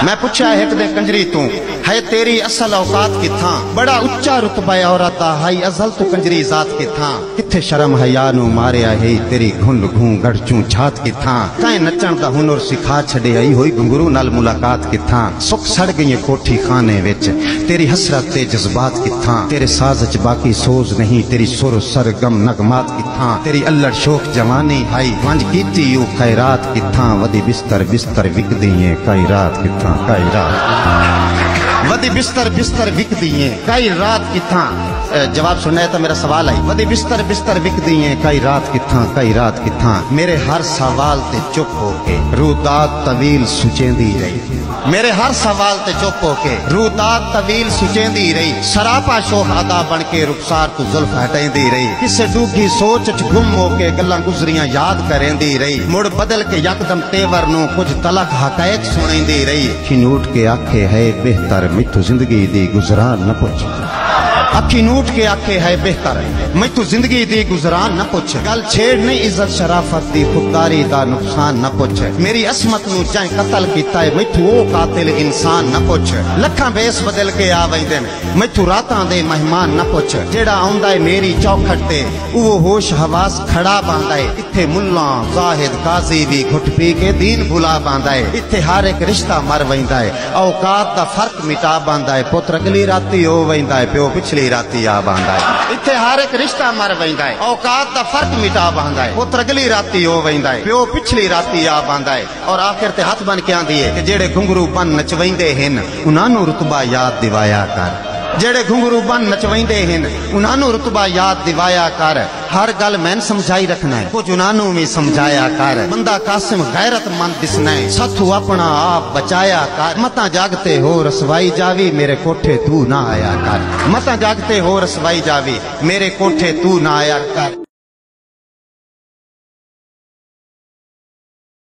मैं पूछा हिट दे कंजरी तू है तेरी असल औकात किथा, बड़ा उच्चा रुतबा औरत दा हाई अजल तो कंजरी जात किथा, किथे शर्म हया नु मारिया है तेरी घुंड घूं गड़चू छात किथा, काए नचण दा हुनर सिखा छड़े आई होई घुंगरू नाल मुलाकात किथा, सुख सड़ गई कोठी खाने विच तेरी हसरत ते जज्बात किथा, तेरे साज च बाकी सोज नहीं तेरी सुर सरगम नगमात किथा, तेरी अल्लड़ शोक जवानी हाई वंज कीती यू खैरात किथा, वदी बिस्तर बिस्तर विकदी है कई रात किथा कई रात, वदी बिस्तर बिस्तर विकदी है कई रात किथा। जवाब सुना तो मेरा सवाल आई, वदी बिस्तर बिस्तर विकदी है कई रात किथा कई रात किथा, मेरे हर सवाल ते चुप होके रूदात तवील सुचेंदी रही, मेरे हर सवाल ते चुप होके रूदात तवील सुचेंदी रही, सरापा शोहादा बन के रुखसार तू जुल्फ हटेंदी रही, किसे डूगी सोच च गुम होके गल्लां गुजरियां याद करेंदी रही, मुड़ बदल के यकदम तेवर नू कुछ तलक हकायक सुनेंदी रही, खिनूट के आखे है बेहतर मिठू जिंदगी दी गुजरान न पुछ, अखी नूट के आखे है बेहतर मैथू जिंदगी दी गुजरान न पुछ, गल छेड़ नहीं इज्जत शराफत दी खुददारी दा नुकसान न पुछ, मेरी असमत नू चाहे कतल कीता है मैथू ओ कातिल इंसान न पुछ, लखां बेस बदल के आ वैंदे मैथू रातां दे मेहमान न पुछ, जेड़ा आउंदा है मेरी चौखट ते वो होश हवास खड़ा बांदा है, इत्थे मुल्ला जाहिद काजी भी घुट पी के दीन भुला बांदा है, इत्थे हर एक रिश्ता मर वैंदा है, औकात दा फर्क मिटा बांदा है, पुत्र अगली राती हो वैंदा है प्यो पिछली राती आ बांदा है, इत्थे हर एक रिश्ता मर वैंदा है, औकात दा फर्क मिटा बांदा है, पुत्र अगली राती हो वैंदा है प्यो पिछली राती आ बांदा है, और आखिर ते हथ बन के आंदी है कि जेड़े घुंगरू बन नचवेंदे हन उन्हां नू रुतबा याद दिवाया कर, जेड़े घुंगरू बन नचवेंदे हन उन्हां नू रुतबा याद दिवाया कर, हर गल मैन समझाई रखना है कुछ उन्हां भी समझाया कर, बंदा कासिम गैरतमंद दिसना है साथू अपना आप बचाया कर, मता जागते हो रसवाई जावी मेरे कोठे तू ना आया कर, मता जागते हो रसवाई जावी मेरे कोठे तू ना आया कर।